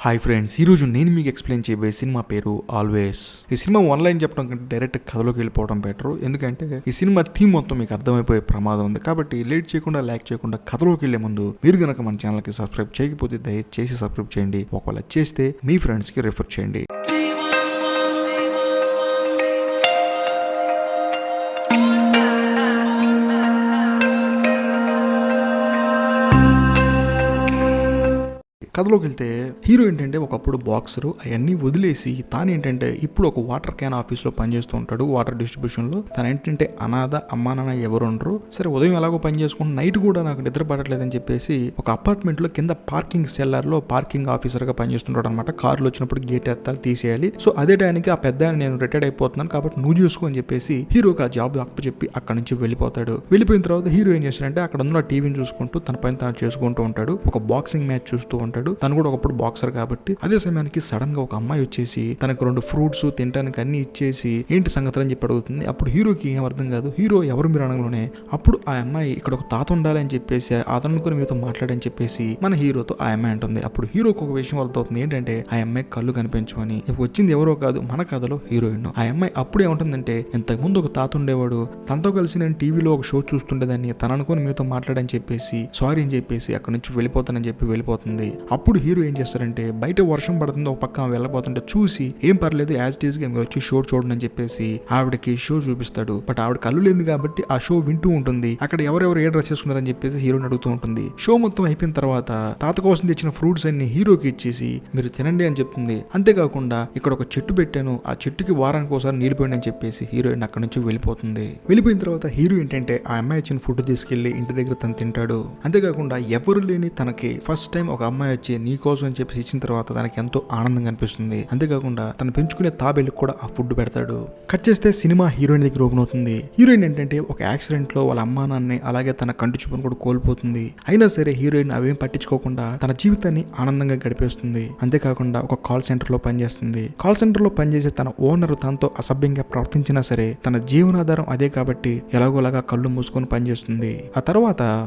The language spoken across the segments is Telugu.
హాయ్ ఫ్రెండ్స్, ఈరోజు నేను మీకు ఎక్స్ప్లెయిన్ చేయబోయే సినిమా పేరు ఆల్వేస్. ఈ సినిమా ఆన్లైన్ చెప్పడం కంటే డైరెక్ట్ కథలోకి వెళ్ళిపోవడం బెటర్. ఎందుకంటే ఈ సినిమా థీమ్ మొత్తం మీకు అర్థమైపోయే ప్రమాదం ఉంది. కాబట్టి లేట్ చేయకుండా లైక్ చేయకుండా కథలోకి వెళ్లే ముందు మీరు కనుక మన ఛానల్కి సబ్స్క్రైబ్ చేయకపోతే దయచేసి సబ్స్క్రైబ్ చేయండి. ఒకవేళ చేస్తే మీ ఫ్రెండ్స్కి రిఫర్ చేయండి. కథలోకి వెళ్తే హీరో ఏంటంటే ఒకప్పుడు బాక్సరు అవన్నీ వదిలేసి తానేంటంటే ఇప్పుడు ఒక వాటర్ క్యాన్ ఆఫీస్లో పనిచేస్తూ ఉంటాడు. వాటర్ డిస్ట్రిబ్యూషన్లో తను ఏంటంటే అనాథ, అమ్మా నాన్న ఎవరు ఉండరు. సరే ఉదయం ఎలాగో పని చేసుకుంటూ నైట్ కూడా నాకు నిద్ర పడట్లేదని చెప్పేసి ఒక అపార్ట్మెంట్లో కింద పార్కింగ్ సెల్లార్లో పార్కింగ్ ఆఫీసర్గా పనిచేస్తుంటాడు అనమాట. కార్లు వచ్చినప్పుడు గేట్ ఎత్తాలి, తీసేయాలి. సో అదే టైంకి ఆ పెద్ద నేను రిటైర్డ్ అయిపోతున్నాను కాబట్టి నువ్వు చూసుకో అని చెప్పేసి హీరోకి ఆ జాబ్ అప్పచెప్పి అక్కడి నుంచి వెళ్ళిపోతాడు. వెళ్ళిపోయిన తర్వాత హీరో ఏం చేస్తాడంటే అక్కడ ఉన్న టీవీని చూసుకుంటూ తన పని తాను చేసుకుంటూ ఉంటాడు. ఒక బాక్సింగ్ మ్యాచ్ చూస్తూ ఉంటాడు. తను కూడా ఒకప్పుడు బాక్సర్ కాబట్టి అదే సమయానికి సడన్ గా ఒక అమ్మాయి వచ్చేసి తనకు 2 ఫ్రూట్స్ తినడానికి అన్ని ఇచ్చేసి ఏంటి సంగతులు అని చెప్పి అడుగుతుంది. అప్పుడు హీరోకి ఏం అర్థం కాదు. హీరో ఎవరు మీరు అనగానే అప్పుడు ఆ అమ్మాయి ఇక్కడ ఒక తాత ఉండాలి అని చెప్పేసి అతను మీతో మాట్లాడని చెప్పేసి మన హీరోతో ఆ అమ్మాయి అంటుంది. అప్పుడు హీరోకి ఒక విషయం అర్థమవుతుంది. ఏంటంటే ఆ అమ్మాయి కళ్ళు కనిపించమని. వచ్చింది ఎవరో కాదు, మన కథలో హీరోయిన్. ఆ అమ్మాయి అప్పుడు ఏమంటుందంటే ఇంతకు ముందు ఒక తాత ఉండేవాడు, తనతో కలిసి నేను టీవీలో ఒక షో చూస్తుండేదాన్ని, తను అనుకుని మీతో మాట్లాడని చెప్పేసి సారీ అని చెప్పేసి అక్కడ నుంచి వెళ్ళిపోతానని చెప్పి వెళ్ళిపోతుంది. అప్పుడు హీరో ఏం చేస్తారంటే బయట వర్షం పడుతుంది, ఒక పక్క వెళ్ళిపోతుంటే చూసి ఏం పర్లేదు యాజ్ ఇట్ ఈస్ గా మీరు వచ్చి షో చూడండి అని చెప్పేసి ఆవిడకి షో చూపిస్తాడు. బట్ ఆవిడ కళ్ళు లేదు కాబట్టి ఆ షో వింటూ ఉంటుంది. అక్కడ ఎవరెవరు ఏ డ్రెస్ చేసుకున్నారని చెప్పేసి హీరోని అడుగుతూ ఉంటుంది. షో మొత్తం అయిపోయిన తర్వాత తాత కోసం తెచ్చిన ఫ్రూట్స్ అన్ని హీరోకి ఇచ్చేసి మీరు తినండి అని చెప్తుంది. అంతేకాకుండా ఇక్కడ ఒక చెట్టు పెట్టాను, ఆ చెట్టుకి వారానికి ఒకసారి నీళ్ళు పోయండి అని చెప్పేసి హీరోయిన్ అక్కడ నుంచి వెళ్ళిపోతుంది. వెళ్ళిపోయిన తర్వాత హీరో ఏంటంటే ఆ అమ్మాయి ఇచ్చిన ఫుడ్ తీసుకెళ్లి ఇంటి దగ్గర తను తింటాడు. అంతేకాకుండా ఎవరు లేని తనకి ఫస్ట్ టైం ఒక అమ్మాయి వచ్చి నీ కోసం అని చెప్పేసి ఇచ్చిన తర్వాత తనకి ఎంతో ఆనందంగా అనిపిస్తుంది. అంతేకాకుండా తను పెంచుకునే తాబేళ్ళకి కూడా ఆ ఫుడ్ పెడతాడు. కట్ చేస్తే సినిమా హీరోయిన్ దగ్గర ఓపెన్ అవుతుంది. హీరోయిన్ ఏంటంటే ఒక యాక్సిడెంట్ లో వాళ్ళ అమ్మా నాన్నని అలాగే తన కంటి చూపును కూడా కోల్పోతుంది. అయినా సరే హీరోయిన్ అవేం పట్టించుకోకుండా తన జీవితాన్ని ఆనందంగా గడిపేస్తుంది. అంతేకాకుండా ఒక కాల్ సెంటర్ లో పనిచేస్తుంది. కాల్ సెంటర్ లో పనిచేసే తన ఓనర్ తనతో అసభ్యంగా ప్రవర్తించినా సరే తన జీవనాధారం అదే కాబట్టి ఎలాగోలాగా కళ్ళు మూసుకొని పనిచేస్తుంది. ఆ తర్వాత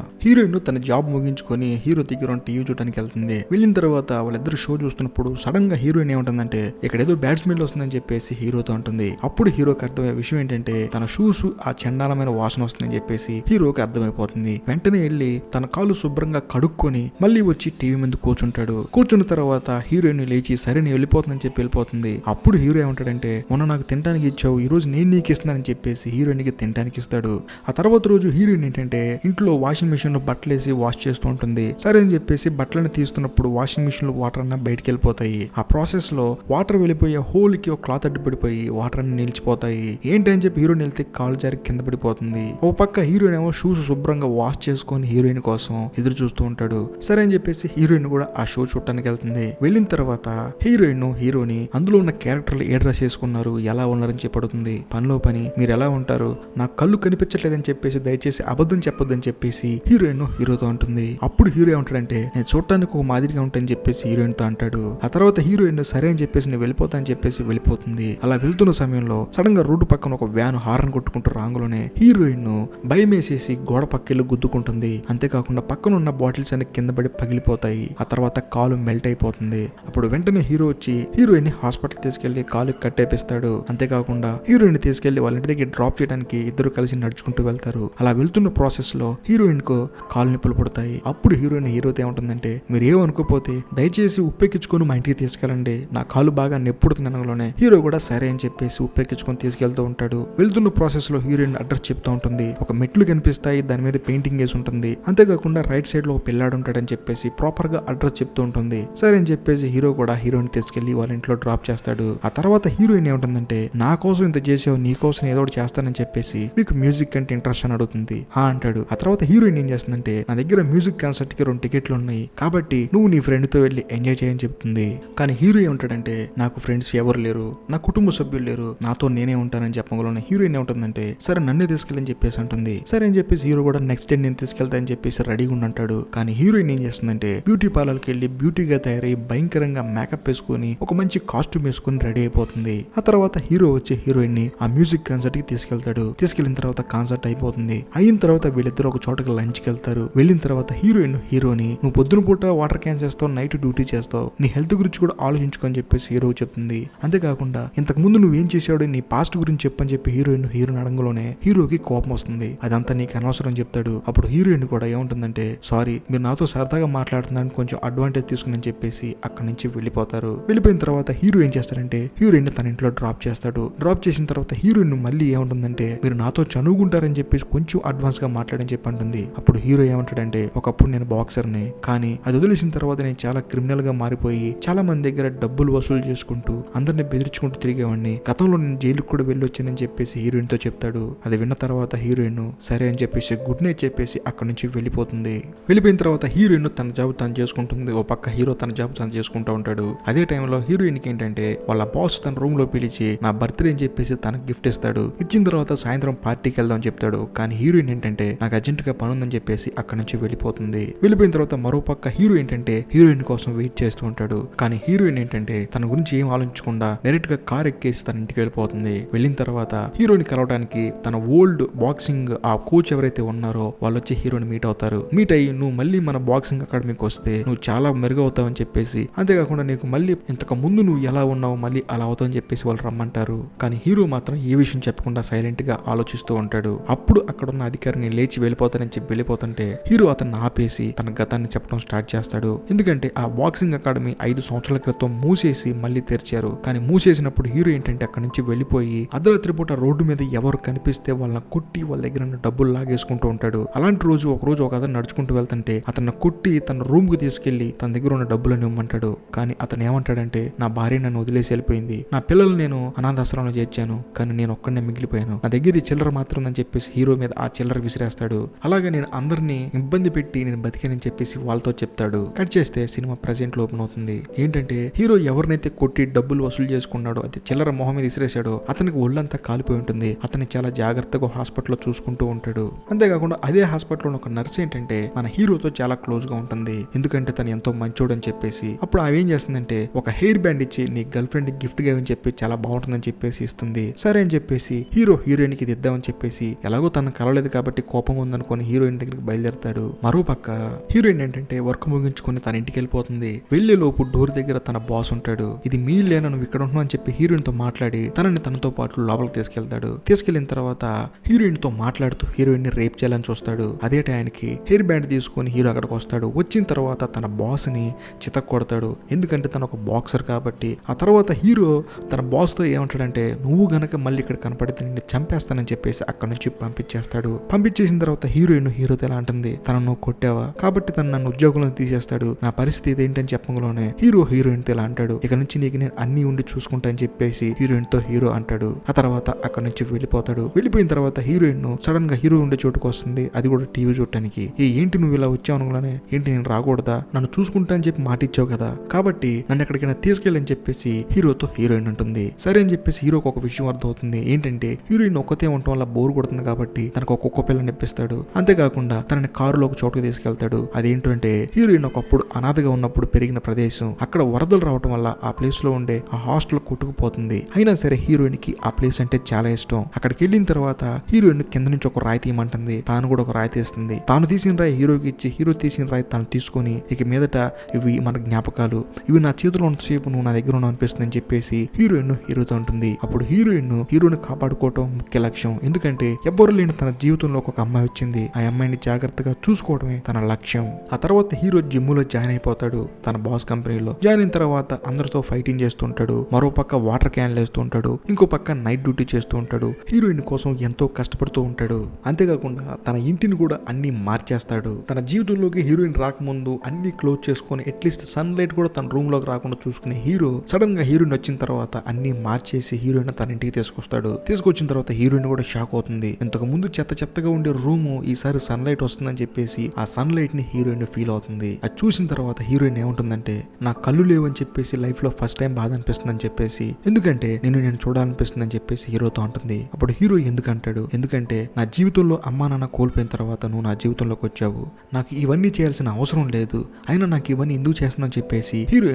హీరోయిన్ తన జాబ్ ముగించుకొని హీరో దగ్గర టీవీ చూడడానికి వెళ్తుంది. వెళ్ళిన తర్వాత వాళ్ళిద్దరు షో చూస్తున్నప్పుడు సడన్ గా హీరోయిన్ ఏముంటుందంటే ఇక్కడ ఏదో బ్యాడ్ స్మెల్ వస్తుందని చెప్పేసి హీరోతో ఉంటుంది. అప్పుడు హీరోకి అర్థమయ్యే విషయం ఏంటంటే తన షూస్ ఆ చండాలమైన వాసన వస్తుందని చెప్పేసి హీరోకి అర్థమైపోతుంది. వెంటనే వెళ్ళి తన కాళ్ళు శుభ్రంగా కడుక్కొని మళ్ళీ వచ్చి టీవీ ముందు కూర్చుంటాడు. కూర్చున్న తర్వాత హీరోయిన్ లేచి సరే నేను వెళ్ళిపోతుందని చెప్పి వెళ్ళిపోతుంది. అప్పుడు హీరో ఏమంటాడంటే మొన్న నాకు తినడానికి ఇచ్చావు, ఈ రోజు నేను నీకు ఇస్తున్నానని చెప్పేసి హీరోయిన్ కి తినడానికి ఇస్తాడు. ఆ తర్వాత రోజు హీరోయిన్ ఏంటంటే ఇంట్లో వాషింగ్ మిషన్ లో బట్టలు వేసి వాష్ చేస్తూ ఉంటుంది. సరే అని చెప్పేసి బట్టలను తీస్తున్నప్పుడు వాషింగ్ మిషన్ లో వాటర్ అన్న బయటికి వెళ్ళిపోతాయి. ఆ ప్రాసెస్ లో వాటర్ వెళ్ళిపోయే హోల్ కి ఒక క్లాత్ అడ్డుపడిపోయి వాటర్ అన్ని నిలిచిపోతాయి. ఏంటని చెప్పి హీరోయిన్ వెళ్తే కాలు జారి కింద పడిపోతుంది. ఓ పక్క హీరోయిన్ ఏమో షూస్ శుభ్రంగా వాష్ చేసుకొని హీరోయిన్ కోసం ఎదురు చూస్తూ ఉంటాడు. సరే అని చెప్పేసి హీరోయిన్ కూడా ఆ షో చూడటానికి వెళ్తుంది. వెళ్ళిన తర్వాత హీరోయిన్ హీరోని అందులో ఉన్న క్యారెక్టర్లు ఏ డ్రెస్ చేసుకున్నారు, ఎలా ఉన్నారని చెప్పడుతుంది. పనిలో పని మీరు ఎలా ఉంటారు, నాకు కళ్ళు కనిపించట్లేదని చెప్పేసి దయచేసి అబద్ధం చెప్పొద్దని చెప్పేసి హీరోయిన్ హీరోతో అంటుంది. అప్పుడు హీరో ఏమంటాడంటే నేను చూడటానికి ఒక మాదిరిగా ఉంటానని చెప్పేసి హీరోయిన్ తో అంటాడు. ఆ తర్వాత హీరోయిన్ సరే అని చెప్పేసి నేను వెళ్ళిపోతా అని చెప్పేసి వెళ్ళిపోతుంది. అలా వెళ్తున్న సమయంలో సడన్ గా రోడ్డు పక్కన ఒక వ్యాన్ హార్న్ కొట్టుకుంటూ రాంగులోనే హీరోయిన్ భయం వేసేసి గోడ పక్కెళ్ళి గుద్దుకుంటుంది. అంతేకాకుండా పక్కన ఉన్న బాటిల్స్ అన్ని కింద పడి పగిలిపోతాయి. ఆ తర్వాత కాలు మెల్ట్ అయిపోతుంది. అప్పుడు వెంటనే హీరో వచ్చి హీరోయిన్ ని హాస్పిటల్ తీసుకెళ్లి కాలు కట్టేపిస్తాడు. అంతేకాకుండా హీరోయిన్ తీసుకెళ్లి వాళ్ళ ఇంటి దగ్గర డ్రాప్ చేయడానికి ఇద్దరు కలిసి నడుచుకుంటూ వెళ్తారు. అలా వెళ్తున్న ప్రాసెస్ లో హీరోయిన్ కు కాలు నొప్పులు పడతాయి. అప్పుడు హీరోయిన్ హీరోతో ఏమంటుందంటే మీరు ఏమనుకోపోతే దయచేసి ఉప్పెక్కించుకొని మా ఇంటికి తీసుకెళ్ళండి, నా కాలు బాగా నెప్పుడుతుంది అనగానే హీరో కూడా సరే అని చెప్పేసి ఉప్పెక్కించుకొని తీసుకెళ్తూ ఉంటాడు. వెళ్తున్న ప్రాసెస్ లో హీరోయిన్ అడ్రస్ చెప్తూ ఉంటుంది. ఒక మెట్లు కనిపిస్తాయి, దాని మీద పెయింటింగ్ వేసి ఉంటుంది. అంతేకాకుండా రైట్ సైడ్ లో ఒక పిల్లాడు ఉంటాడని చెప్పేసి ప్రాపర్ గా అడ్రస్ చెప్తూ ఉంటుంది. సరే అని చెప్పేసి హీరో కూడా హీరోయిన్ తీసుకెళ్లి వాళ్ళ ఇంట్లో డ్రాప్ చేస్తాడు. ఆ తర్వాత హీరోయిన్ ఏముంటుందంటే నా కోసం ఇంత చేసావు, నీ కోసం ఏదో ఒకటి చేస్తానని చెప్పేసి మీకు మ్యూజిక్ అంటే ఇంట్రెస్ట్ అని అడుగుతుంది. అంటాడు. ఆ తర్వాత హీరోయిన్ ఏం చేస్తుందంటే నా దగ్గర మ్యూజిక్ కాన్సర్ట్ కి 2 టికెట్లు ఉన్నాయి కాబట్టి నువ్వు నీ ఫ్రెండ్ తో వెళ్ళి ఎంజాయ్ చేయని చెప్తుంది. కానీ హీరో ఏమంటాడంటే నాకు ఫ్రెండ్స్ ఎవరు లేరు, నా కుటుంబ సభ్యులు లేరు, నాతో నేనే ఉంటానని చెప్పగలను. హీరోయిన్ ఏముంటుందంటే సరే నన్నే తీసుకెళ్ళని చెప్పేసి అంటుంది. సరే అని చెప్పేసి హీరో కూడా నెక్స్ట్ డే నేను తీసుకెళ్తా అని చెప్పేసి రెడీగా ఉంటాడు. కానీ హీరోయిన్ ఏం చేస్తుందంటే బ్యూటీ పార్లర్కి వెళ్ళి బ్యూటీగా తయారై భయంకరంగా మేకప్ వేసుకొని ఒక మంచి కాస్ట్యూమ్ వేసుకొని రెడీ అయిపోతుంది. ఆ తర్వాత హీరో వచ్చి హీరోయిన్ ని ఆ మ్యూజిక్ కాన్సర్ట్ కి తీసుకెళ్తాడు. తీసుకెళ్లిన తర్వాత కాన్సర్ట్ అయిపోతుంది. అయిన తర్వాత వీళ్ళిద్దరు ఒక చోటకి లంచ్ కి వెళ్తారు. వెళ్ళిన తర్వాత హీరోయిన్ హీరోని నువ్వు పొద్దున పూట వాటర్ క్యాన్ క్యాన్స్ చేస్తావు, నైట్ డ్యూటీ చేస్తావు, నీ హెల్త్ గురించి కూడా ఆలోచించుకొని చెప్పేసి హీరో చెప్తుంది. అంతేకాకుండా ఇంతకు ముందు నువ్వేం చేసావు, నీ పాస్ట్ గురించి చెప్పని చెప్పి హీరోయిన్ అడగంలోనే హీరోకి కోపం వస్తుంది. అదంతా నీకు అనవసరం చెప్తాడు. అప్పుడు హీరోయిన్ కూడా ఏముంటుందంటే, సారీ మీరు నాతో సరదాగా మాట్లాడుతున్నారని కొంచెం అడ్వాంటేజ్ తీసుకుని చెప్పేసి అక్కడి నుంచి వెళ్ళిపోతారు. వెళ్ళిపోయిన తర్వాత హీరో ఏం చేస్తారంటే హీరోయిన్ తన ఇంట్లో డ్రాప్ చేస్తాడు. డ్రాప్ చేసిన తర్వాత హీరోయిన్ మళ్ళీ ఏముంటుందంటే, మీరు నాతో చనువుకుంటారని చెప్పేసి కొంచెం అడ్వాన్స్ గా మాట్లాడని చెప్పి అంటుంది. అప్పుడు హీరో ఏమంటాడంటే, ఒకప్పుడు నేను బాక్సర్ని, కానీ అది వదిలేసిన తర్వాత నేను చాలా క్రిమినల్ గా మారిపోయి చాలా మంది దగ్గర డబ్బులు వసూలు చేసుకుంటూ అందరిని బెదిరించుకుంటూ తిరిగేవాడిని. గతంలో నేను జైలుకు కూడా వెళ్ళి వచ్చానని చెప్పేసి హీరోయిన్ తో చెప్తాడు. అది విన్న తర్వాత హీరోయిన్ సరే అని చెప్పేసి గుడ్ నైట్ చెప్పేసి అక్కడి నుంచి వెళ్ళిపోతుంది. వెళ్ళిపోయిన తర్వాత హీరోయిన్ తన జాబ్ తను చేసుకుంటుంది. ఓ పక్క హీరో తన జాబ్ తను చేసుకుంటూ ఉంటాడు. అదే టైంలో హీరోయిన్ కి ఏంటంటే వాళ్ళ బాస్ తన రూమ్ లో పిలిచి నా బర్త్డే అని చెప్పేసి తనకు గిఫ్ట్ ఇస్తాడు. ఇచ్చిన తర్వాత సాయంత్రం పార్టీకి వెళ్దాం అని చెప్తాడు. కానీ హీరోయిన్ ఏంటంటే నాకు అర్జెంట్ గా పని ఉందని చెప్పేసి అక్కడి నుంచి వెళ్ళిపోతుంది. వెళ్ళిపోయిన తర్వాత మరో పక్క హీరో ఏంటంటే హీరోయిన్ కోసం వెయిట్ చేస్తూ ఉంటాడు. కానీ హీరోయిన్ ఏంటంటే తన గురించి ఏం ఆలోచించకుండా డైరెక్ట్ గా కార్ ఎక్కేసి తన ఇంటికి వెళ్ళిపోతుంది. వెళ్ళిన తర్వాత హీరోని కలవడానికి తన ఓల్డ్ బాక్సింగ్ ఆ కోచ్ ఎవరైతే ఉన్నారో వాళ్ళు వచ్చి హీరోని మీట్ అవుతారు. మీట్ అయ్యి నువ్వు మళ్ళీ మన బాక్సింగ్ అకాడమీకి వస్తే నువ్వు చాలా మెరుగవుతావు అని చెప్పేసి, అంతేకాకుండా నీకు మళ్ళీ ఇంతకు ముందు నువ్వు ఎలా ఉన్నావు మళ్ళీ అలా అవుతావు అని చెప్పేసి వాళ్ళు రమ్మంటారు. కానీ హీరో మాత్రం ఏ విషయం చెప్పకుండా సైలెంట్ గా ఆలోచిస్తూ ఉంటాడు. అప్పుడు అక్కడ ఉన్న అధికారిని లేచి వెళ్ళిపోతానని చెప్పి వెళ్ళిపోతుంటే హీరో అతన్ని ఆపేసి తన గతాన్ని చెప్పడం స్టార్ట్ చేస్తాడు. ఎందుకంటే ఆ బాక్సింగ్ అకాడమీ 5 సంవత్సరాల క్రితం మూసేసి మళ్ళీ తెరిచారు. కానీ మూసేసినప్పుడు హీరో ఏంటంటే అక్కడి నుంచి వెళ్ళిపోయి అర్ధరాత్రి పూట రోడ్డు మీద ఎవరు కనిపిస్తే వాళ్ళని కొట్టి వాళ్ళ దగ్గర ఉన్న డబ్బులు లాగేసుకుంటూ ఉంటాడు. అలాంటి రోజు ఒక అతను నడుచుకుంటూ వెళ్తుంటే అతన్ని కొట్టి తన రూమ్ కు తీసుకెళ్లి తన దగ్గర ఉన్న డబ్బులను ఇవ్వమంటాడు. కానీ అతను ఏమంటాడంటే, నా భార్య నన్ను వదిలేసి వెళ్ళిపోయింది, నా పిల్లలు నేను అనాథాశ్రమంలో చేర్చాను, కానీ నేను ఒక్కడనే మిగిలిపోయాను, నా దగ్గర ఈ చిల్లర మాత్రం ఉందని చెప్పేసి హీరో మీద ఆ చిల్లర విసిరేస్తాడు. అలాగే నేను అందరినీ ఇబ్బంది పెట్టి నేను బతికానని చెప్పేసి వాళ్ళతో చెప్తాడు. కట్ చేస్తే సినిమా ప్రెజెంట్ లో ఓపెన్ అవుతుంది. ఏంటంటే హీరో ఎవరినైతే కొట్టి డబ్బులు వసూలు చేసుకున్నాడో అది చిల్లర మొహం మీద విసిరేశాడో అతనికి ఒళ్ళంతా కాలిపోయి ఉంటుంది. అతన్ని చాలా జాగ్రత్తగా హాస్పిటల్లో చూసుకుంటూ ఉంటాడు. అంతేకాకుండా అదే హాస్పిటల్లో ఒక నర్స్ ఏంటంటే మన హీరోతో చాలా క్లోజ్ గా ఉంటుంది. ఎందుకంటే తను ఎంతో మంచోడు అని చెప్పేసి. అప్పుడు ఆమె ఏం చేస్తుందంటే ఒక హెయిర్ బ్యాండ్ ఇచ్చి నీ గర్ల్ ఫ్రెండ్ గిఫ్ట్ గా అని చెప్పి చాలా బాగుంటుందని చెప్పేసి ఇస్తుంది. సరే అని చెప్పేసి హీరో హీరోయిన్ కి ఇది ఇద్దామని చెప్పేసి ఎలాగో తను కలవలేదు కాబట్టి కోపం ఉందనుకొని హీరోయిన్ దగ్గరికి బయలుదేరతాడు. మరో పక్క హీరోయిన్ ఏంటంటే వర్క్ ముగించుకొని తన ఇంటికి వెళ్ళిపోతుంది. వెళ్లే లోపు డోర్ దగ్గర తన బాస్ ఉంటాడు. ఇది మీ లేనా, నువ్వు ఇక్కడ ఉన్నావు అని చెప్పి హీరోయిన్ తో మాట్లాడి తనతో పాటు లోపలికి తీసుకెళ్తాడు. తీసుకెళ్లిన తర్వాత హీరోయిన్ తో మాట్లాడుతూ హీరోయిన్ ని రేప్ చేయాలని చూస్తాడు. అదే టైంకి హెయిర్ బ్యాండ్ తీసుకొని హీరో అక్కడికి వస్తాడు. వచ్చిన తర్వాత తన బాస్ ని చితక్ కొడతాడు. ఎందుకంటే తను ఒక బాక్సర్ కాబట్టి. ఆ తర్వాత హీరో తన బాస్ తో ఏమంటాడంటే, నువ్వు గనక మళ్ళీ ఇక్కడ కనపడితే నిన్ను చంపేస్తానని చెప్పేసి అక్కడ నుంచి పంపించేస్తాడు. పంపించేసిన తర్వాత హీరోయిన్ హీరోతో ఎలా అంటుంది, తనను నువ్వు కొట్టావా కాబట్టి తను నన్ను ఉద్యోగంలో తీసేస్తాడు, నా పరిస్థితి ఇదేంటని చెప్పడంలోనే హీరోయిన్ తో ఇలా అంటాడు, ఇక నుంచి నీకు నేను అన్ని ఉండి చూసుకుంటా అని చెప్పేసి హీరోయిన్ తో హీరో అంటాడు. ఆ తర్వాత అక్కడ నుంచి వెళ్ళిపోతాడు. వెళ్ళిపోయిన తర్వాత హీరోయిన్ సడన్ గా హీరో ఉండే చోటుకు వస్తుంది. అది కూడా టీవీ చూడటానికి. ఏంటి నువ్వు ఇలా వచ్చావు అనగానే, ఏంటి నేను రాకూడదా, నన్ను చూసుకుంటా అని చెప్పి మాట ఇచ్చావు కదా, కాబట్టి నన్ను ఎక్కడికైనా తీసుకెళ్ళని చెప్పేసి హీరోతో హీరోయిన్ ఉంటుంది. సరే అని చెప్పేసి హీరోకి ఒక విషయం అర్థమవుతుంది. ఏంటంటే హీరోయిన్ ఒక్కతే ఉండటం వల్ల బోర్ కొడుతుంది కాబట్టి తనకు ఒక కుక్క పిల్లని ఇప్పిస్తాడు. అంతేకాకుండా తనని కారులో ఒక చోటుకు తీసుకెళ్తాడు. అదేంటంటే హీరోయిన్ ఒకప్పుడు అనాథగా ఉన్నప్పుడు పెరిగిన ప్రదేశం. అక్కడ వరదలు రావడం వల్ల ఆ ప్లేస్ లో ఉండే ఆ హాస్టల్ కొట్టుకుపోతుంది. అయినా సరే హీరోయిన్ కి ఆ ప్లేస్ అంటే చాలా ఇష్టం. అక్కడికి వెళ్ళిన తర్వాత హీరోయిన్ కింద నుంచి ఒక రాయి తీయమంటుంది. తాను కూడా ఒక రాయి తీస్తుంది. తాను తీసిన రాయి హీరోకి ఇచ్చి హీరో తీసిన రాయి తను తీసుకొని, ఇక మీదట ఇవి మన జ్ఞాపకాలు, ఇవి నా చేతిలో ఉన్నంతసేపు నువ్వు నా దగ్గర ఉన్నావు అనిపిస్తుంది అని చెప్పేసి హీరోయిన్ హీరోతో ఉంటుంది. అప్పుడు హీరోని కాపాడుకోవటం ముఖ్య లక్ష్యం. ఎందుకంటే ఎవ్వరు లేని తన జీవితంలో ఒక అమ్మాయి వచ్చింది. ఆ అమ్మాయిని జాగ్రత్తగా చూసుకోవడమే తన లక్ష్యం. ఆ తర్వాత హీరో జిమ్ లో జాయిన్ అయిపోతాడు. తన బాస్ కంపెనీలో జాయిన్ అయిన తర్వాత అందరితో ఫైటింగ్ చేస్తుంటాడు. మరో పక్క వాటర్ క్యాన్లు వేస్తూ ఉంటాడు. ఇంకో పక్క నైట్ డ్యూటీ చేస్తూ ఉంటాడు. హీరోయిన్ కోసం ఎంతో కష్టపడుతూ ఉంటాడు. అంతేకాకుండా తన ఇంటిని కూడా అన్ని మార్చేస్తాడు. తన జీవితంలోకి హీరోయిన్ రాకముందు అన్ని క్లోజ్ చేసుకొని అట్లీస్ట్ సన్ లైట్ కూడా తన రూమ్ లోకి రాకుండా చూసుకునే హీరో సడన్ గా హీరోయిన్ వచ్చిన తర్వాత అన్ని మార్చేసి హీరోయిన్ తన ఇంటికి తీసుకొస్తాడు. తీసుకొచ్చిన తర్వాత హీరోయిన్ కూడా షాక్ అవుతుంది. ఇంతకు ముందు చెత్తగా ఉండే రూమ్ ఈసారి సన్ లైట్ వస్తుందని చెప్పేసి ఆ సన్ లైట్ ని హీరోయిన్ ఫీల్ అవుతుంది. అది చూసిన తర్వాత హీరోయిన్ ఏముంటుందంటే, నా కళ్ళు లేవని చెప్పేసి లైఫ్ లో ఫస్ట్ టైం బాధ అనిపిస్తుందని చెప్పేసి, ఎందుకంటే నేను చూడాలనిపిస్తుంది అని చెప్పేసి హీరోతో అంటుంది. అప్పుడు హీరో ఎందుకంటాడు, ఎందుకంటే నా జీవితంలో అమ్మా నాన్న కోల్పోయిన తర్వాత నువ్వు నా జీవితంలోకి వచ్చావు, నాకు ఇవన్నీ చేయాల్సిన అవసరం లేదు, అయినా నాకు ఇవన్నీ ఎందుకు చేస్తున్నావు చెప్పేసి హీరో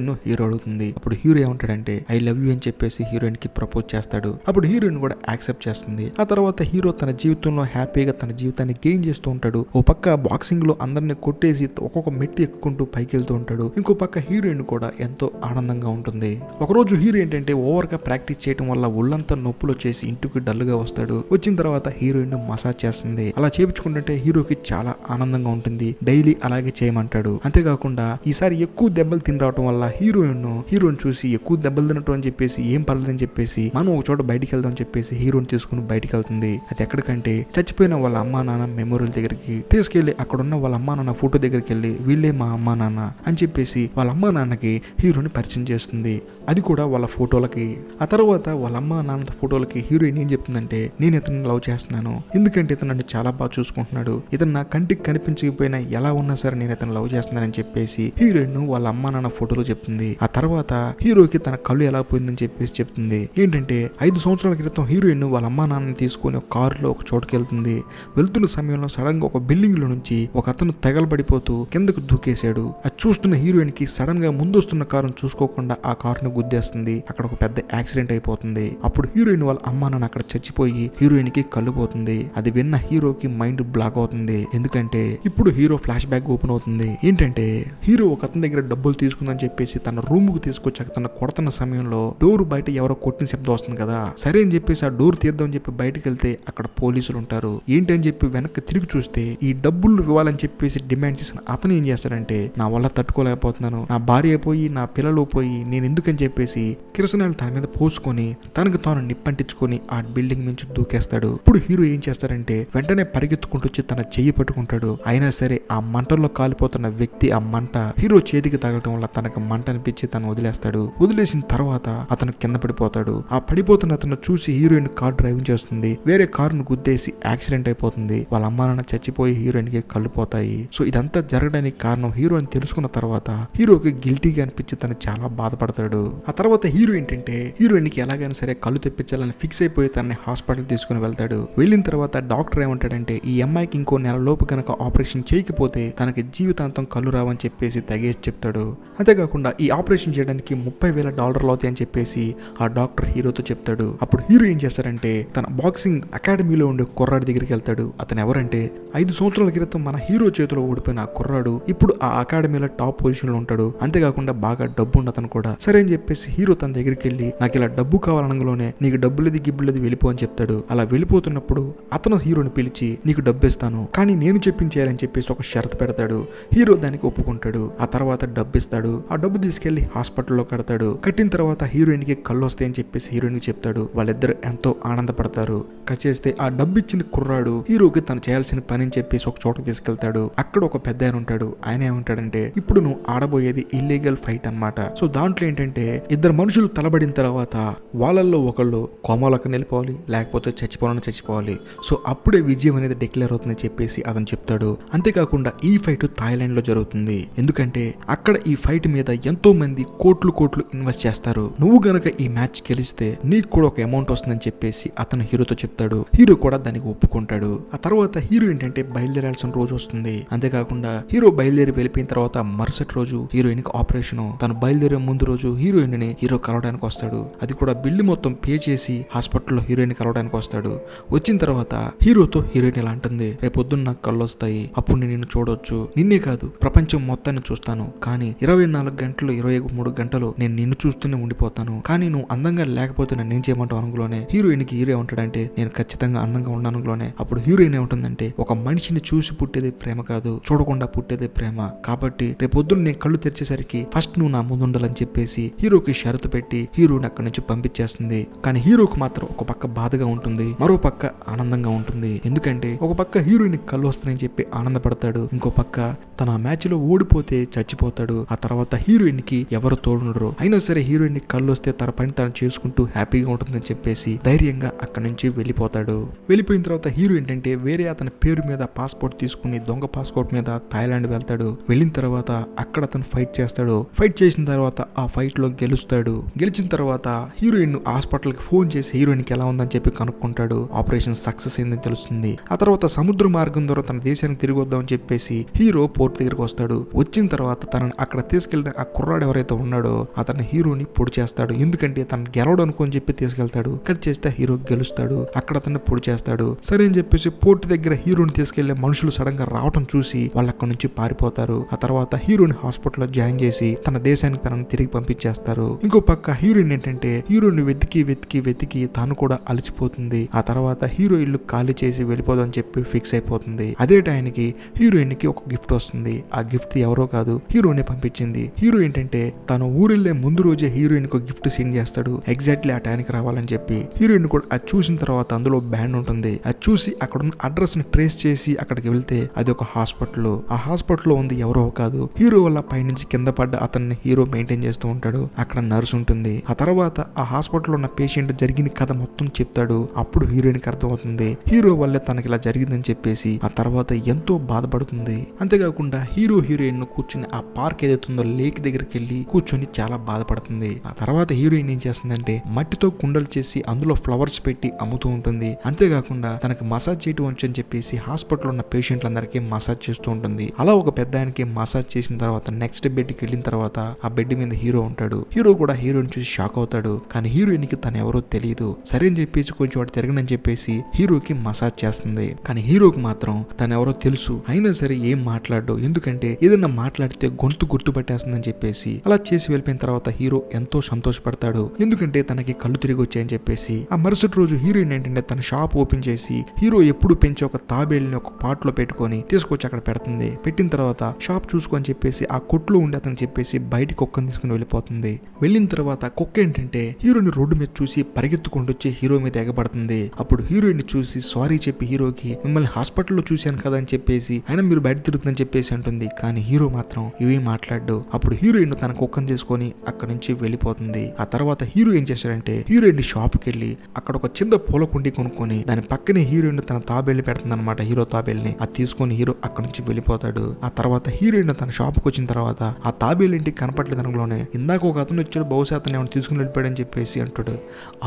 అడుగుతుంది. అప్పుడు హీరో ఏమంటాడంటే, ఐ లవ్ యూ అని చెప్పేసి హీరోయిన్ కి ప్రపోజ్ చేస్తాడు. అప్పుడు హీరోయిన్ కూడా యాక్సెప్ట్ చేస్తుంది. ఆ తర్వాత హీరో తన జీవితంలో హ్యాపీగా తన జీవితాన్ని గెయిన్ చేస్తూ ఉంటాడు. ఓ పక్క బాక్సింగ్ లో అందరిని కొట్టేసి ఒక్కొక్క మెట్టి ఎక్కుకుంటూ పైకి వెళ్తూ ఉంటాడు. ఇంకో పక్క హీరోయిన్ కూడా ఎంతో ఆనందంగా ఉంటుంది. ఒకరోజు హీరో ఏంటంటే ఓవర్ గా ప్రాక్టీస్ చేయడం వల్ల ఒళ్ళంతా నొప్పులు వచ్చేసి ఇంటికి డల్ గా వస్తాడు. వచ్చిన తర్వాత హీరోయిన్ మసాజ్ చేస్తుంది. అలా చేయించుకుంటుంటే హీరోకి చాలా ఆనందంగా ఉంటుంది. డైలీ అలాగే చేయమంటాడు. అంతేకాకుండా ఈసారి ఎక్కువ దెబ్బలు తిని రావడం వల్ల హీరోయిన్ చూసి ఎక్కువ దెబ్బలు తినటం అని చెప్పేసి ఏం పర్లేదని చెప్పేసి మనం ఒక చోట బయటికి వెళ్దాం అని చెప్పేసి హీరోని తీసుకుని బయటికి వెళ్తుంది. అది ఎక్కడికంటే చచ్చిపోయిన వాళ్ళ అమ్మా నాన్న మెమోరియల్ దగ్గరికి తీసుకెళ్లి అక్కడ ఉన్న వాళ్ళ అమ్మా నాన్న ఫోటో దగ్గరికి వెళ్ళి వీళ్ళే మా అమ్మా నాన్న అని చెప్పేసి వాళ్ళ అమ్మా నాన్నకి హీరోని పరిచయం చేస్తుంది. అది కూడా వాళ్ళ ఫోటోలకి. ఆ తర్వాత వాళ్ళ అమ్మా నాన్న ఫోటోలకి హీరోయిన్ ఏం చెప్తుందంటే నేను ఇతను లవ్ చేస్తున్నాను, ఎందుకంటే ఇతను నన్ను చాలా బాగా చూసుకుంటున్నాడు, ఇతను నా కంటికి కనిపించకపోయినా ఎలా ఉన్నా సరే నేను ఇతను లవ్ చేస్తున్నానని చెప్పేసి హీరోయిన్ వాళ్ళ అమ్మా నాన్న ఫోటోలో చెప్తుంది. ఆ తర్వాత హీరోకి తన కళ్ళు ఎలా పోయిందని చెప్పేసి చెప్తుంది. ఏంటంటే 5 సంవత్సరాల క్రితం హీరోయిన్ వాళ్ళ అమ్మా నాన్నని తీసుకుని ఒక కారులో ఒక చోటుకి వెళ్తుంది. వెళ్తున్న సమయంలో సడన్ గా ఒక బిల్డింగ్ లో నుంచి ఒక అతను తెగలబడిపోతూ కిందకు దూకేశాడు. అది చూస్తున్న హీరోయిన్ కి సడన్ గా ముందు వస్తున్న కారును చూసుకోకుండా ఆ కారును గుద్దేస్తుంది. అక్కడ ఒక పెద్ద యాక్సిడెంట్ అయిపోతుంది. అప్పుడు హీరోయిన్ వాళ్ళ అమ్మా నాన్న అక్కడ చచ్చిపోయి హీరోయిన్ కి కళ్ళు పోతుంది. అది విన్న హీరోకి మైండ్ బ్లాక్ అవుతుంది. ఎందుకంటే ఇప్పుడు హీరో ఫ్లాష్ బ్యాక్ ఓపెన్ అవుతుంది. ఏంటంటే హీరో ఒక అతని దగ్గర డబ్బులు తీసుకుందని చెప్పేసి తన రూమ్ కు తీసుకొచ్చాక తన కొడుతున్న సమయంలో డోర్ బయట ఎవరో కొట్టిన శబ్దం వస్తుంది కదా. సరే అని చెప్పేసి ఆ డోర్ తీద్దాం అని చెప్పి బయటకు వెళ్తే అక్కడ పోలీసులు ఉంటారు. ఏంటి అని చెప్పి వెనక్కి తిరిగి చూస్తే ఈ డబ్బులు ఇవ్వాలని చెప్పేసి డిమాండ్ చేసిన అతను ఏం చేస్తాడంటే నా వల్ల తట్టుకోలేకపోతున్నాను, నా భార్య పోయి నా పిల్లలు పోయి నేను ఎందుకని చెప్పేసి కిరసనాలు తన మీద పోసుకొని తనకు తాను నిప్పంటించుకొని ఆ బిల్డింగ్ నుంచి దూకేస్తాడు. ఇప్పుడు హీరో ఏం చేస్తాడంటే వెంటనే పరిగెత్తుకుంటూ వచ్చి తన చెయ్యి పట్టుకుంటాడు. అయినా సరే ఆ మంటల్లో కాలిపోతున్న వ్యక్తి ఆ మంట హీరో చేతికి తగలటం వల్ల తనకు మంట అనిపించి తను వదిలేస్తాడు. వదిలేసిన తర్వాత అతను కింద పడిపోతాడు. ఆ పడిపోతున్న అతను చూసి హీరోయిన్ కార్ డ్రైవింగ్ చేస్తుంది. వేరే కారును గుద్దేసి యాక్సిడెంట్ అయిపోతుంది. వాళ్ళ అమ్మా నాన్న చచ్చిపోయి హీరోయిన్ కి కళ్ళు పోతాయి. సో ఇదంతా జరగడానికి కారణం హీరో అని తెలుసుకున్న తర్వాత హీరోకి గిల్టీగా అనిపించి తను చాలా బాధపడతాడు. ఆ తర్వాత హీరో ఏంటంటే హీరోయిన్ కి ఎలాగైనా సరే కళ్ళు తెప్పించాలని ఫిక్స్ అయిపోయి తనని హాస్పిటల్ తీసుకుని వెళ్తాడు. వెళ్ళిన తర్వాత డాక్టర్ ఏమంటాడంటే ఈ అమ్మాయికి ఇంకో నెల లోపు కనుక ఆపరేషన్ చేయకపోతే తనకి జీవితాంతం కళ్ళు రావని చెప్పేసి తెగేసి చెప్తాడు. అంతేకాకుండా ఈ ఆపరేషన్ చేయడానికి $30,000 అవుతాయి అని చెప్పేసి ఆ డాక్టర్ హీరోతో చెప్తాడు. అప్పుడు హీరో ఏం చేస్తారంటే తన బాక్సింగ్ అకాడమీలో ఉండే కుర్రాడి దగ్గరికి వెళ్తాడు. అతను ఎవరంటే 5 సంవత్సరాల క్రితం మన హీరో చేతిలో ఓడిపోయిన ఆ కుర్రాడు ఇప్పుడు ఆ అకాడమీలో టాప్ పొజిషన్ లో ఉంటాడు. అంతేకాకుండా బాగా డబ్బు ఉండతను కూడా. సరే అని చెప్పేసి హీరో తన దగ్గరికి వెళ్ళి నాకు ఇలా డబ్బు కావాలనగానే నీకు డబ్బులది గిబ్బులది వెళ్ళిపో అని చెప్తాడు. అలా వెళ్ళిపోతున్నప్పుడు అతను హీరోని పిలిచి నీకు డబ్బు ఇస్తాను కానీ నేను చెప్పించేయాలని చెప్పేసి ఒక షరతు పెడతాడు. హీరో దానికి ఒప్పుకుంటాడు. ఆ తర్వాత డబ్బు ఇస్తాడు. ఆ డబ్బు తీసుకెళ్లి హాస్పిటల్లో కడతాడు. కట్టిన తర్వాత హీరోయిన్ కి కళ్ళు వస్తాయని చెప్పేసి హీరోయిన్ కి చెప్తాడు. వాళ్ళిద్దరు ఎంతో ఆనందపడతారు. కట్ చేస్తే ఆ డబ్బు ఇచ్చిన కుర్రాడు హీరోకి తను చేయాల్సిన పని అని చెప్పేసి ఒక చోట తీసుకెళ్తాడు. అక్కడ ఒక పెద్ద ఆయన ఉంటాడు. ఆయన ఏమంటాడంటే ఇప్పుడు నువ్వు ఆడబోయేది ఇల్లీగల్ ఫైట్ అన్నమాట. సో దాంట్లో ఏంటంటే ఇద్దరు మనుషులు తలబడిన తర్వాత వాళ్ళల్లో ఒకళ్ళు కోమాలకు వెళ్ళిపోవాలి లేకపోతే చచ్చిపోవాలి. సో అప్పుడే విజయం అనేది డిక్లేర్ అవుతుందని చెప్పేసి అతను చెప్తాడు. అంతేకాకుండా ఈ ఫైట్ థాయిలాండ్ లో జరుగుతుంది. ఎందుకంటే అక్కడ ఈ ఫైట్ మీద ఎంతో మంది కోట్లు ఇన్వెస్ట్ చేస్తారు. నువ్వు గనక ఈ మ్యాచ్ గెలిస్తే నీకు కూడా ఒక అమౌంట్ వస్తుందని చెప్పేసి అతను హీరోతో చెప్తాడు. హీరో కూడా దానికి ఒప్పుకుంటాడు. ఆ తర్వాత హీరో ఏంటంటే బయలుదేరాల్సిన రోజు వస్తుంది. అంతేకాకుండా హీరో బయలుదేరి వెళ్ళిపోయిన తర్వాత మరుసటి రోజు హీరోయిన్ కి ఆపరేషన్. తను బయలుదేరే ముందు రోజు హీరోయిన్ ని హీరో కలవడానికి వస్తాడు. అది కూడా బిల్లు మొత్తం పే చేసి హాస్పిటల్లో హీరోయిన్ కలవడానికి వస్తాడు. వచ్చిన తర్వాత హీరోతో హీరోయిన్ ఇలా అంటుంది రేపొద్దున్న నాకు కళ్ళు వస్తాయి, అప్పుడు నేను నిన్ను చూడొచ్చు, నిన్నే కాదు ప్రపంచం మొత్తాన్ని చూస్తాను, కానీ 24 గంటలు 23 గంటలు నేను నిన్ను చూస్తూనే ఉండిపోతాను, కానీ నువ్వు అందంగా లేకపోతే నన్ను ఏం చేయమంటావు అనుగులోనే హీరోయిన్ కి హీరో ఉంటాడంటే నేను ఖచ్చితంగా అందంగా ఉన్నానులోనే. అప్పుడు హీరోయిన్ ఏముంటుందంటే ఒక మనిషిని చూసి పుట్టేది ప్రేమ కాదు చూడకుండా పుట్టేదే ప్రేమ, కాబట్టి రేపొద్దున నేను కళ్ళు తెరిచేసరికి ఫస్ట్ నువ్వు నా ముందు ఉండాలని చెప్పేసి హీరోకి షరతు పెట్టి హీరోని అక్కడి నుంచి పంపించేస్తుంది. కానీ హీరోకి మాత్రం ఒక పక్క బాధగా ఉంటుంది, మరో పక్క ఆనందంగా ఉంటుంది. ఎందుకంటే ఒక పక్క హీరోయిన్ కళ్ళు వస్తాయని చెప్పి ఆనందపడతాడు, ఇంకో పక్క తన మ్యాచ్ లో ఓడిపోతే చచ్చిపోతాడు. ఆ తర్వాత హీరోయిన్ కి ఎవరు తోడుండరు. అయినా సరే హీరోయిన్ కి కళ్ళు వస్తే తన పని తను చేసుకుంటూ హ్యాపీగా ఉంటుందని చెప్పేసి ధైర్యంగా అక్కడి నుంచి వెళ్ళిపోతాడు. వెళ్ళిపోయిన తర్వాత హీరో ఏంటంటే వేరే అతని పేరు మీద పాస్పోర్ట్ తీసుకుని దొంగ పాస్పోర్ట్ మీద థాయిలాండ్ వెళ్తాడు. వెళ్ళిన తర్వాత అక్కడ అతను ఫైట్ చేస్తాడు. ఫైట్ చేసిన తర్వాత ఆ ఫైట్ లో గెలుస్తాడు. గెలిచిన తర్వాత హీరోయిన్ హాస్పిటల్ కి ఫోన్ చేసి హీరోయిన్ కి ఎలా ఉందని చెప్పి కనుక్కుంటాడు. ఆపరేషన్ సక్సెస్ అయిందని తెలుస్తుంది. ఆ తర్వాత సముద్ర మార్గం ద్వారా తన దేశానికి తిరిగి వద్దామని చెప్పేసి హీరో పోర్ట్ దగ్గరికి వస్తాడు. వచ్చిన తర్వాత తనని అక్కడ తీసుకెళ్లిన ఆ కుర్రాడు ఎవరైతే ఉన్నాడో అతన్ని హీరోని పొడి చేస్తాడు. ఎందుకంటే తను గెలవడం అనుకోని చెప్పి తీసుకెళ్తాడు. కట్ చేస్తే హీరో గెలుస్తాడు. అక్కడ అతన్ని పొడి చేస్తాడు. సరే అని చెప్పేసి పోర్ట్ దగ్గర హీరోని తీసుకెళ్లే మనుషులు సడన్ గా రావటం చూసి వాళ్ళు అక్కడ నుంచి పారిపోతారు. ఆ తర్వాత హీరోని హాస్పిటల్లో జాయిన్ చేసి తన దేశానికి తనను తిరిగి పంపించేస్తారు. ఇంకో పక్క హీరోయిన్ ఏంటంటే హీరోని వెతికి తాను కూడా అలసిపోతుంది. ఆ తర్వాత హీరో ఇల్లు ఖాళీ చేసి వెళ్ళిపోదని చెప్పి ఫిక్స్ అయిపోతుంది. అదే టైంకి హీరోయిన్ కి ఒక గిఫ్ట్ వస్తుంది. ఆ గిఫ్ట్ ఎవరో కాదు, హీరోని పంపించింది. హీరో ఏంటంటే తను ఊరెళ్ళే ముందు రోజే హీరోయిన్ కు గిఫ్ట్ సెండ్ చేస్తాడు, ఎగ్జాక్ట్లీ ఆ టైంకి రావాలని చెప్పి. హీరోయిన్ కూడా అది చూసిన తర్వాత అందులో బ్యాండ్ ఉంటుంది. అది చూసి అక్కడ ఉన్న అడ్రస్ ని ట్రేస్ చేసి అక్కడికి వెళ్తే అది ఒక హాస్పిటల్. ఆ హాస్పిటల్లో ఉంది ఎవరో కాదు, హీరో వల్ల పైనుంచి కింద పడ్డ అతన్ని హీరో మెయింటైన్ చేస్తూ ఉంటాడు. అక్కడ నర్స్ ఉంటుంది. ఆ తర్వాత ఆ హాస్పిటల్లో ఉన్న పేషెంట్ జరిగిన కథ మొత్తం చెప్తాడు. అప్పుడు హీరోయిన్ కి అర్థమవుతుంది హీరో వల్లే తనకి ఇలా జరిగిందని చెప్పేసి. ఆ తర్వాత ఎంతో బాధపడుతుంది. అంతేకాకుండా హీరో హీరోయిన్ కూర్చుని ఆ పార్క్ ఏదైతుందో లేక్ దగ్గరికి వెళ్ళి కూర్చొని చాలా బాధపడుతుంది. ఆ తర్వాత హీరోయిన్ ఏం చేస్తుందంటే మట్టితో కుండలు చేసి అందులో ఫ్లవర్స్ పెట్టి అమ్ముతూ ఉంటుంది. అంతేకాకుండా తనకి మసాజ్ చేయటం వచ్చని చెప్పేసి హాస్పిటల్ ఉన్న పేషెంట్లందరికీ మసాజ్ చేస్తూ ఉంటుంది. అలా ఒక పెద్ద ఆయనకి మసాజ్ చేసిన తర్వాత నెక్స్ట్ బెడ్ కి వెళ్ళిన తర్వాత ఆ బెడ్ మీద హీరో ఉంటాడు. హీరో కూడా హీరోయిన్ చూసి షాక్ అవుతాడు. కానీ హీరోయిన్ కి తను ఎవరో తెలియదు. సరే అని చెప్పేసి కొంచెం వాడు తిరగనని చెప్పేసి హీరోకి మసాజ్ చేస్తుంది. కానీ హీరోకి మాత్రం తను ఎవరో తెలుసు. అయినా సరే ఏం మాట్లాడు, ఎందుకంటే ఏదన్నా మాట్లాడితే గొంతు గుర్తుపట్టేస్తుందని చెప్పేసి. అలా చేసి వెళ్ళిపోయిన తర్వాత హీరో ఎంతో సంతోషపడతాడు, ఎందుకంటే తనకి కళ్ళు తిరిగి వచ్చాయని చెప్పేసి. ఆ మరుసటి రోజు హీరోయిన్ ఏంటంటే తన షాప్ ఓపెన్ చేసి హీరో ఎప్పుడు పెంచే ఒక తాబేల్ని ఒక పాట్లో పెట్టుకొని తీసుకొచ్చి అక్కడ పెడుతుంది. పెట్టిన తర్వాత షాప్ చూసుకొని చెప్పేసి ఆ కొట్లో ఉండి అతను చెప్పేసి బయటికి కుక్కని తీసుకుని వెళ్ళిపోతుంది. వెళ్ళిన తర్వాత కుక్క ఏంటంటే హీరోని రోడ్డు మీద చూసి పరిగెత్తుకుంటూ వచ్చి హీరో మీద ఎగబడుతుంది. అప్పుడు హీరోయిన్ చూసి సారీ చెప్పి హీరోకి మిమ్మల్ని హాస్పిటల్లో చూశాను కదా అని చెప్పేసి అయినా మీరు బయట తిరుగుతుందని చెప్పేసి అంటుంది. కానీ హీరో మాత్రం ఇవి మాట్లాడు. అప్పుడు హీరోయిన్ తన కుక్కను తీసుకొని అక్కడి నుంచి వెళ్ళిపోతుంది. ఆ తర్వాత హీరో ఏం చేశాడంటే హీరోయిన్ షాప్కి వెళ్ళి అక్కడ ఒక చిన్న పూల కుండి కొనుక్కొని దాని పక్కనే హీరోయిన్ తన తాబేల్ని పెడుతుంది అనమాట, హీరో తాబేల్ని. అది తీసుకొని హీరో అక్కడి నుంచి వెళ్ళిపోతాడు. ఆ తర్వాత హీరోయిన్ తన షాప్కి వచ్చిన తర్వాత ఆ తాబేలు ఇంటికి కనపట్లేదు అనలోనే ఇందాక ఒక అతను వచ్చాడు, బహుశా అతను ఏమైనా తీసుకుని వెళ్ళిపోయాడని చెప్పేసి అంటాడు.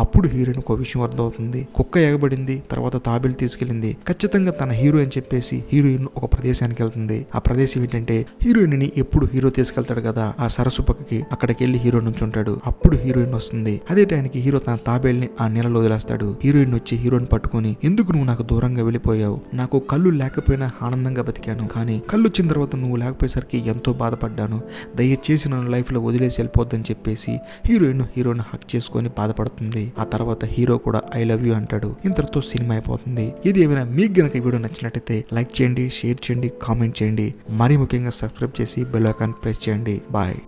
అప్పుడు హీరోయిన్ ఒక విషయం అర్థమవుతుంది, కుక్క ఎగబడింది, తర్వాత తాబేలు తీసుకెళ్ళింది, ఖచ్చితంగా తన హీరో అని చెప్పేసి హీరోయిన్ ఒక ప్రదేశానికి వెళ్తుంది. ఆ ప్రదేశం ఏంటంటే హీరోయిన్ ని ఎప్పుడు హీరో తీసుకెళ్తాడు కదా ఆ సరస్సు పక్కకి, అక్కడికి వెళ్ళి హీరో నుంచి ఉంటాడు. అప్పుడు హీరోయిన్ వస్తుంది. అదే టైంకి హీరో తన తాబేల్ని ఆ నీళ్ళలో వదిలేస్తాడు. హీరోయిన్ వచ్చి హీరోని పట్టుకొని ఎందుకు నువ్వు నాకు దూరంగా వెళ్ళిపోయావు, నాకు కళ్ళు లేకపోయినా ఆనందంగా బతికాను, కానీ కళ్ళు వచ్చిన తర్వాత నువ్వు లేకపోయేసరికి ఎంతో బాధపడ్డాను, దయచేసి నన్ను లైఫ్ లో వదిలేసి వెళ్ళిపోద్దని చెప్పేసి హీరోని హక్ చేసుకొని బాధపడుతుంది. ఆ తర్వాత హీరో కూడా ఐ లవ్ యూ అంటాడు. ఇంతటితో సినిమా అయిపోతుంది. ఇది ఏమైనా మీకు గనక ఈ వీడియో నచ్చినట్టయితే లైక్ చేయండి, షేర్ చేయండి, కామెంట్ చేయండి, మరీ ముఖ్యంగా సబ్స్క్రైబ్ చేసి బెల్ ఐకాన్ ప్రెస్ చేయండి. బాయ్.